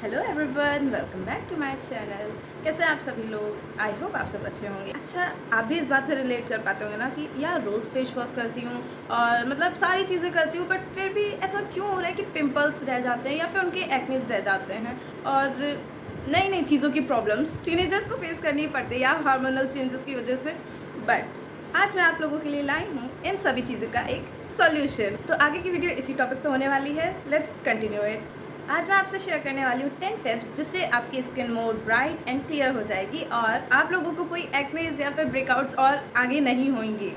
Hello everyone, welcome back to my channel. कैसे हैं आप सभी लोग? आई होप आप सब अच्छे होंगे। अच्छा, आप भी इस बात से रिलेट कर पाते होंगे ना कि यार रोज़ फेस वॉश करती हूँ और मतलब सारी चीज़ें करती हूँ, बट फिर भी ऐसा क्यों हो रहा है कि पिंपल्स रह जाते हैं या फिर उनके एक्नेस रह जाते हैं और नई नई चीज़ों की प्रॉब्लम्स टीनेजर्स को फेस करनी पड़ती है या हार्मोनल चेंजेस की वजह से। बट आज मैं आप लोगों के लिए लाई हूँ इन सभी चीज़ों का एक सोल्यूशन। तो आगे की वीडियो इसी टॉपिक पे होने वाली है। Let's continue it. आज मैं आपसे शेयर करने वाली हूँ 10 टिप्स जिससे आपकी skin more bright and clear हो जाएगी और आप लोगों को कोई एक्नेस या फिर ब्रेकआउट्स और आगे नहीं होंगी।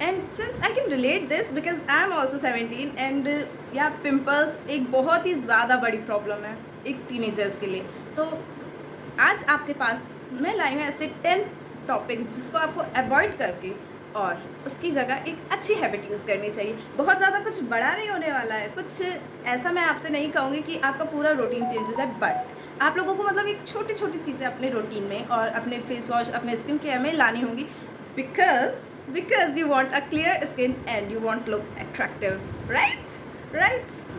And since I can relate this because I am also 17 and या पिम्पल्स एक बहुत ही ज़्यादा बड़ी प्रॉब्लम है एक टीनेजर्स के लिए। तो आज आपके पास मैं लाई हूँ ऐसे 10 टॉपिक्स जिसको आपको अवॉइड करके और उसकी जगह एक अच्छी हैबिट यूज़ करनी चाहिए। बहुत ज़्यादा कुछ बड़ा नहीं होने वाला है, कुछ ऐसा मैं आपसे नहीं कहूँगी कि आपका पूरा रूटीन चेंज हो जाए, बट आप लोगों को मतलब एक छोटी छोटी चीज़ें अपने रूटीन में और अपने फेस वॉश अपने स्किन केयर में लानी होंगी because you want a clear skin and you want look attractive, right.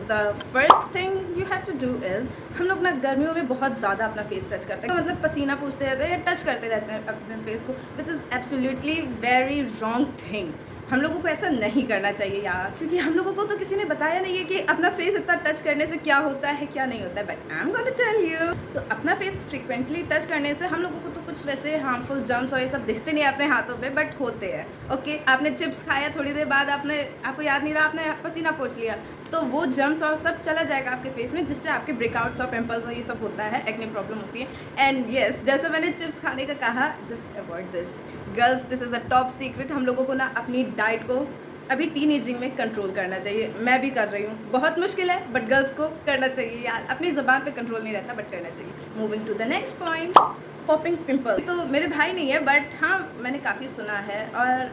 The first thing you have to do is, हम लोग ना गर्मियों में बहुत ज़्यादा अपना फेस टच करते हैं, मतलब पसीना पूछते रहते हैं या टच करते रहते हैं अपने फेस को, which is absolutely very wrong thing. हम लोगों को ऐसा नहीं करना चाहिए यार, क्योंकि हम लोगों को तो किसी ने बताया नहीं है कि अपना फेस इतना टच करने से क्या होता है क्या नहीं होता है, but I am gonna tell you. तो अपना फेस फ्रिक्वेंटली टच करने से हम लोगों को तो कुछ वैसे हार्मफुल जर्म्स और ये सब दिखते नहीं अपने हाथों पे, बट होते हैं। ओके, आपने चिप्स खाया, थोड़ी देर बाद आपको याद नहीं रहा, आपने पसीना पोंछ लिया, तो वो जर्म्स और सब चला जाएगा आपके फेस में, जिससे आपके ब्रेकआउट्स और पिंपल्स और ये सब होता है, एक्ने प्रॉब्लम होती है। एंड येस, जैसे मैंने चिप्स खाने का कहा, just avoid this girls, this is a top secret. हम लोगों को ना अपनी डाइट को अभी टीन एजिंग में कंट्रोल करना चाहिए। मैं भी कर रही हूँ, बहुत मुश्किल है बट गर्ल्स को करना चाहिए यार। अपनी ज़बान पे कंट्रोल नहीं रहता बट करना चाहिए। Moving to the next point, popping pimple. तो मेरे भाई नहीं है, बट हाँ मैंने काफ़ी सुना है और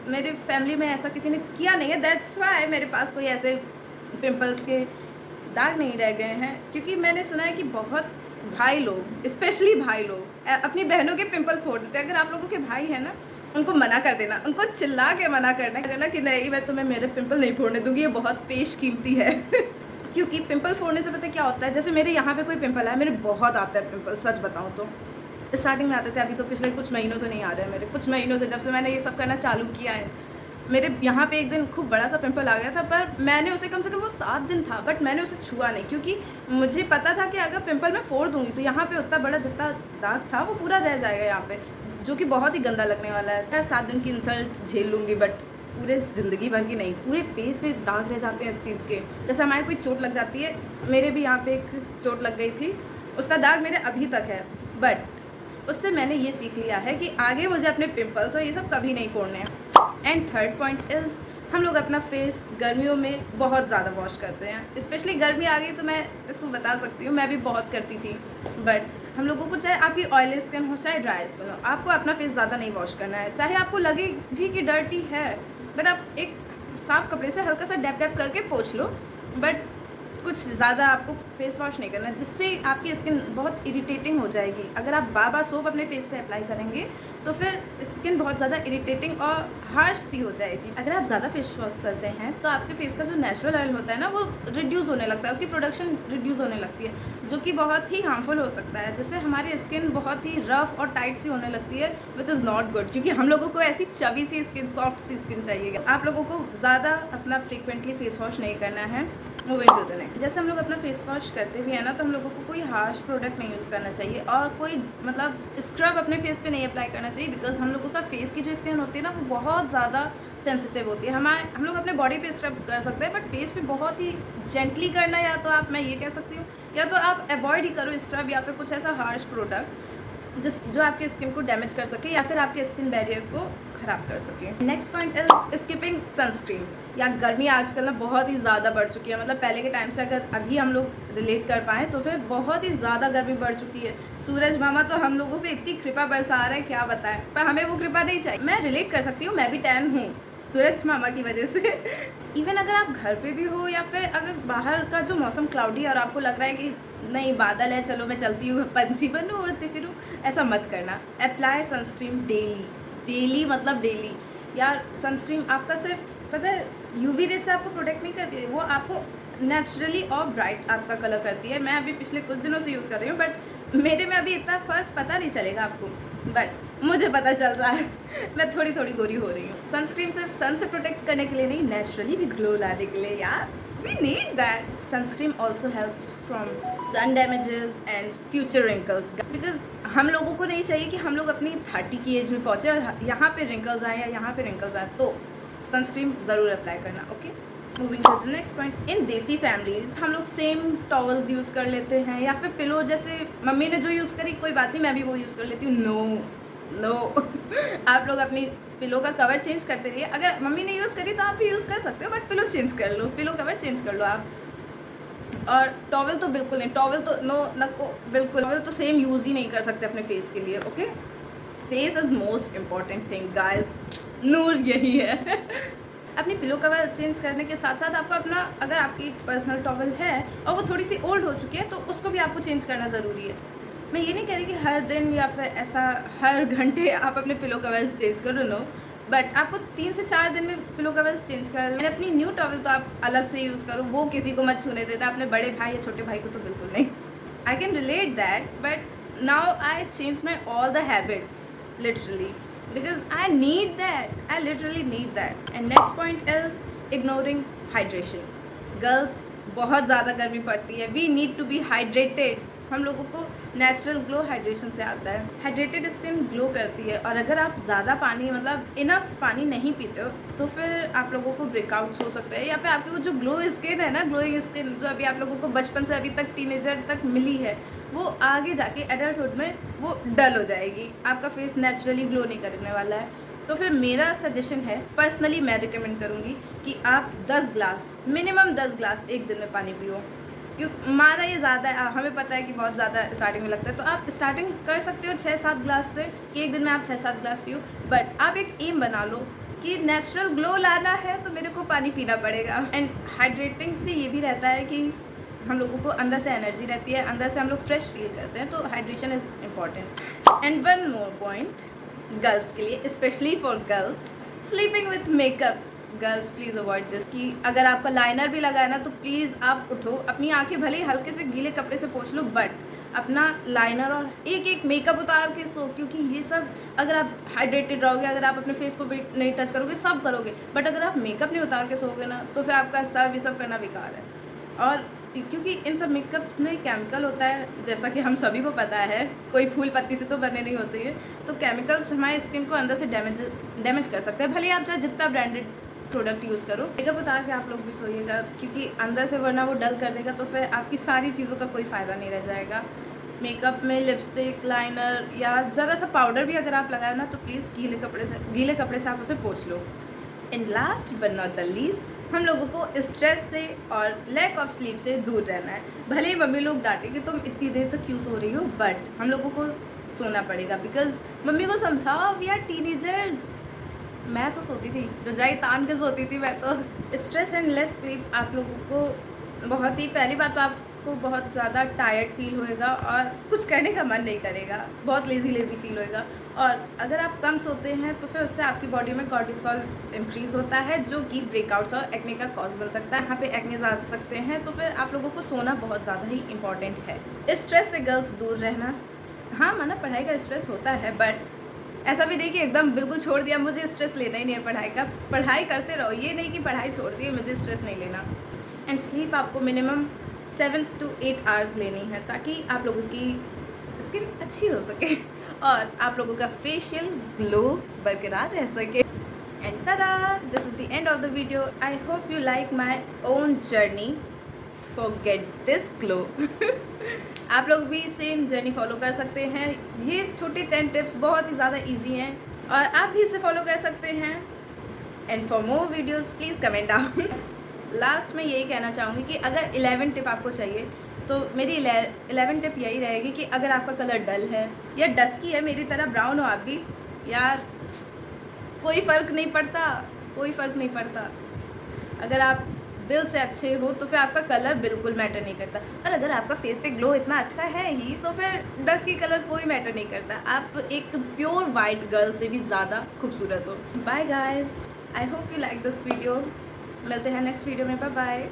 मेरे फैमिली में ऐसा किसी ने किया नहीं है, दैट्स वाई मेरे पास कोई ऐसे पिंपल्स के दाग नहीं रह गए हैं। क्योंकि मैंने सुना है कि बहुत भाई लोग, स्पेशली भाई लोग अपनी बहनों के पिंपल फोड़ देते हैं। अगर आप लोगों के भाई हैं ना, उनको मना कर देना, उनको चिल्ला के मना करना कि नहीं, मैं तुम्हें मेरे पिंपल नहीं फोड़ने दूंगी, ये बहुत पेश कीमती है। क्योंकि पिंपल फोड़ने से पता है क्या होता है, जैसे मेरे यहाँ पे कोई पिंपल है, मेरे बहुत आता है पिंपल, सच बताऊँ तो स्टार्टिंग में आते थे, अभी तो पिछले कुछ महीनों से नहीं आ रहे हैं मेरे, कुछ महीनों से जब से मैंने ये सब करना चालू किया है। मेरे यहाँ पे एक दिन खूब बड़ा सा पिंपल आ गया था, पर मैंने उसे कम से कम वो 7 दिन था, बट मैंने उसे छुआ नहीं, क्योंकि मुझे पता था कि अगर पिंपल मैं फोड़ दूँगी तो यहाँ पे उतना बड़ा जितना दाग था वो पूरा रह जाएगा यहाँ पे, जो कि बहुत ही गंदा लगने वाला है। यार 7 दिन की इंसल्ट झेल लूँगी, बट पूरे ज़िंदगी भर की नहीं। पूरे फेस पे दाग रह जाते हैं इस चीज़ के। जैसे हमारे कोई चोट लग जाती है, मेरे भी यहाँ पे एक चोट लग गई थी, उसका दाग मेरे अभी तक है, बट उससे मैंने ये सीख लिया है कि आगे मुझे अपने पिंपल्स और ये सब कभी नहीं फोड़ने हैं। एंड थर्ड पॉइंट इज़, हम लोग अपना फेस गर्मियों में बहुत ज़्यादा वॉश करते हैं। स्पेशली गर्मी आ गई तो मैं इसको बता सकती हूँ, मैं भी बहुत करती थी। बट हम लोगों को, चाहे आपकी ऑयली स्किन हो चाहे ड्राई स्किन हो, आपको अपना फेस ज़्यादा नहीं वॉश करना है। चाहे आपको लगे भी कि डर्टी है, बट आप एक साफ़ कपड़े से हल्का सा डैप डैप करके पोंछ लो, बट कुछ ज़्यादा आपको फेस वॉश नहीं करना, जिससे आपकी स्किन बहुत इरिटेटिंग हो जाएगी। अगर आप बार बार सोप अपने फेस पे अप्लाई करेंगे तो फिर स्किन बहुत ज़्यादा इरिटेटिंग और हार्श सी हो जाएगी। अगर आप ज़्यादा फेस वॉश करते हैं तो आपके फेस का जो नेचुरल ऑयल होता है ना, वो रिड्यूस होने लगता है, उसकी प्रोडक्शन रिड्यूस होने लगती है, जो कि बहुत ही हार्मफुल हो सकता है, जिससे हमारी स्किन बहुत ही रफ और टाइट सी होने लगती है, विच इज़ नॉट गुड। क्योंकि हम लोगों को ऐसी चबी सी स्किन, सॉफ्ट सी स्किन चाहिए। आप लोगों को ज़्यादा अपना फ्रिक्वेंटली फेस वॉश नहीं करना है। मूविंग टू द नेक्स्ट, जैसे हम लोग अपना फेस वॉश करते भी हैं ना, तो हम लोगों को कोई हार्श प्रोडक्ट नहीं यूज़ करना चाहिए और कोई मतलब स्क्रब अपने फेस पे नहीं अप्लाई करना चाहिए, बिकॉज हम लोगों का फेस की जो स्किन होती है ना, वो बहुत ज़्यादा सेंसिटिव होती है। हम लोग अपने बॉडी पे स्क्रब कर सकते हैं, बट फेस पे बहुत ही जेंटली करना, या तो आप, मैं ये कह सकती हूँ, या तो आप अवॉइड ही करो स्क्रब या फिर कुछ ऐसा हार्श प्रोडक्ट जो आपकी स्किन को डैमेज कर सके या फिर आपके स्किन बैरियर को ख़राब कर सके। Next point is skipping sunscreen. या गर्मी आजकल ना बहुत ही ज़्यादा बढ़ चुकी है, मतलब पहले के टाइम से अगर अभी हम लोग रिलेट कर पाएँ तो फिर बहुत ही ज़्यादा गर्मी बढ़ चुकी है। सूरज मामा तो हम लोगों पे इतनी कृपा बरसा रहा है, क्या बताएं, पर हमें वो कृपा नहीं चाहिए। मैं रिलेट कर सकती हूँ, मैं भी टैन हूँ सूरज मामा की वजह से। इवन अगर आप घर पे भी हो या फिर अगर बाहर का जो मौसम क्लाउडी और आपको लग रहा है कि नहीं बादल है, चलो मैं चलती हूँ, पंछी बनूँ, उड़ती फिरूँ, ऐसा मत करना। अप्लाई सनस्क्रीन डेली, मतलब डेली। यार सनस्क्रीन आपका सिर्फ, पता है, यूवी रे से आपको प्रोटेक्ट नहीं करती, वो आपको नेचुरली और ब्राइट आपका कलर करती है। मैं अभी पिछले कुछ दिनों से यूज़ कर रही हूँ, बट मेरे में अभी इतना फ़र्क पता नहीं चलेगा आपको, बट मुझे पता चल रहा है। मैं थोड़ी थोड़ी गोरी हो रही हूँ। सनस्क्रीन सिर्फ सन से प्रोटेक्ट करने के लिए नहीं, नेचुरली भी ग्लो लाने के लिए यार। We need that. Sunscreen also helps from sun damages and future wrinkles. Because हम लोगों को नहीं चाहिए कि हम लोग अपनी 30 की एज में पहुँचे और यहाँ पे रिंकल्स आए या यहाँ पे रिंकल्स आए, तो सनस्क्रीन ज़रूर अप्लाई करना। Okay, moving to the next point. इन देसी फैमिलीज हम लोग सेम टॉवल्स यूज़ कर लेते हैं या फिर पिलो, जैसे मम्मी ने जो यूज़ करी कोई बात नहीं, मैं भी वो यूज़ कर लेती हूँ। नो आप लोग अपनी पिलो का कवर चेंज करते रहिए। अगर मम्मी ने यूज़ करी तो आप भी यूज़ कर सकते हो, बट पिलो चेंज कर लो, पिलो कवर चेंज कर लो आप। और टॉवल तो बिल्कुल नहीं, टॉवल तो नको बिल्कुल। टॉवल तो सेम यूज़ ही नहीं कर सकते अपने फेस के लिए। Okay, face is most important thing guys, नूर यही है। अपनी पिलो कवर चेंज करने के साथ साथ आपको अपना, अगर आपकी पर्सनल टॉवल है और वो थोड़ी सी ओल्ड हो चुकी है, तो उसको भी आपको चेंज करना ज़रूरी है। मैं ये नहीं कह रही कि हर दिन या फिर ऐसा हर घंटे आप अपने पिलो कवर्स चेंज करो, नो, बट आपको 3 से 4 दिन में पिलो कवर्स चेंज कर लो। अपनी न्यू टॉवल तो आप अलग से यूज़ करो, वो किसी को मत छूने देता, अपने बड़े भाई या छोटे भाई को तो बिल्कुल नहीं। I can relate that, but now I change my all the habits literally, because I need that, I literally need that. And next point is ignoring hydration. Girls, बहुत ज़्यादा गर्मी पड़ती है, we need to be hydrated. हम लोगों को natural glow hydration से आता है। हाइड्रेटेड स्किन ग्लो करती है, और अगर आप ज़्यादा पानी, मतलब इनफ पानी नहीं पीते हो, तो फिर आप लोगों को ब्रेकआउट्स हो सकते हैं, या फिर आपकी वो जो ग्लो स्किन है ना, ग्लोइंग स्किन जो अभी आप लोगों को बचपन से अभी तक टीनेजर तक मिली है, वो आगे जाके एडल्टहुड में वो डल हो जाएगी, आपका फेस नेचुरली ग्लो नहीं करने वाला है। तो फिर मेरा सजेशन है, पर्सनली मैं रिकमेंड करूँगी कि आप 10 ग्लास, मिनिमम 10 ग्लास एक दिन में पानी पियो। क्यों माना ये ज़्यादा है, हमें पता है कि बहुत ज़्यादा स्टार्टिंग में लगता है, तो आप स्टार्टिंग कर सकते हो 6-7 ग्लास से, कि एक दिन में आप 6-7 ग्लास पियो, बट आप एक एम बना लो कि नेचुरल ग्लो लाना है तो मेरे को पानी पीना पड़ेगा। एंड हाइड्रेटिंग से ये भी रहता है कि हम लोगों को अंदर से एनर्जी रहती है, अंदर से हम लोग फ्रेश फील करते हैं, तो hydration is important. And one more point girls के लिए, specially for girls, sleeping with makeup. Girls please avoid this, कि अगर आपका लाइनर भी लगा है ना, तो प्लीज़ आप उठो, अपनी आंखें भले ही हल्के से गीले कपड़े से पोंछ लो, बट अपना लाइनर और एक एक मेकअप उतार के सो, क्योंकि ये सब अगर आप हाइड्रेटेड रहोगे, अगर आप अपने फेस को भी नहीं टच करोगे, सब करोगे, बट अगर आप मेकअप नहीं उतार के सोओगे ना, तो फिर आपका सब करना बेकार है। और क्योंकि इन सब मेकअप में केमिकल होता है, जैसा कि हम सभी को पता है, कोई फूल पत्ती से तो बने नहीं होते हैं, तो केमिकल्स हमारे स्किन को अंदर से डैमेज कर सकते हैं, भले आप चाहे जितना ब्रांडेड प्रोडक्ट यूज़ करो। मेकअप उतार के आप लोग भी सोइएगा, क्योंकि अंदर से वरना वो डल कर देगा, तो फिर आपकी सारी चीज़ों का कोई फ़ायदा नहीं रह जाएगा। मेकअप में लिपस्टिक, लाइनर या ज़रा सा पाउडर भी अगर आप लगाए ना, तो प्लीज़ गीले कपड़े से आप उसे पोंछ लो। And last but not the least, हम लोगों को स्ट्रेस से और लैक ऑफ स्लीप से दूर रहना है। भले ही मम्मी लोग डांटे कि तुम इतनी देर तक क्यों सो रही हो, बट हम लोगों को सोना पड़ेगा, बिकॉज मम्मी को समझाओ, वी आर टीनेजर्स। मैं तो सोती थी, रजाई तान के सोती थी मैं तो। स्ट्रेस एंड लेस स्लीप आप लोगों को बहुत ही, पहली बात तो आपको बहुत ज़्यादा टायर्ड फील होएगा और कुछ करने का मन नहीं करेगा, बहुत लेज़ी फील होएगा। और अगर आप कम सोते हैं तो फिर उससे आपकी बॉडी में कॉर्टिसोल इंक्रीज़ होता है, जो कि ब्रेकआउट्स और एक्ने का कॉज बन सकता है। यहाँ पे एक्ने आ सकते हैं, तो फिर आप लोगों को सोना बहुत ज़्यादा ही इंपॉर्टेंट है। स्ट्रेस से गर्ल्स दूर रहना, हाँ माना पढ़ाई का स्ट्रेस होता है, बट ऐसा भी नहीं कि एकदम बिल्कुल छोड़ दिया, मुझे स्ट्रेस लेना ही नहीं है पढ़ाई का। पढ़ाई करते रहो, ये नहीं कि पढ़ाई छोड़ दी मुझे स्ट्रेस नहीं लेना। एंड स्लीप आपको मिनिमम 7 to 8 आवर्स लेनी है, ताकि आप लोगों की स्किन अच्छी हो सके और आप लोगों का फेशियल ग्लो बरकरार रह सके। And tada, this is the end of the video. I hope you like my own journey for get this glow. आप लोग भी सेम जर्नी फॉलो कर सकते हैं। ये छोटे 10 टिप्स बहुत ही ज़्यादा इजी हैं और आप भी इसे फॉलो कर सकते हैं। And for more videos please comment down. Last में यही कहना चाहूँगी कि अगर 11 टिप आपको चाहिए, तो मेरी 11 टिप यही रहेगी कि अगर आपका कलर डल है या डस्की है, मेरी तरह ब्राउन हो आप भी, यार कोई फ़र्क नहीं पड़ता, कोई फ़र्क नहीं पड़ता। अगर आप दिल से अच्छे हो तो फिर आपका कलर बिल्कुल मैटर नहीं करता, और अगर आपका फेस पे ग्लो इतना अच्छा है ही, तो फिर डस्की कलर कोई मैटर नहीं करता। आप एक प्योर वाइट गर्ल से भी ज़्यादा खूबसूरत हो। Bye guys, I hope you like this video. मिलते हैं नेक्स्ट वीडियो में, बाय बाय।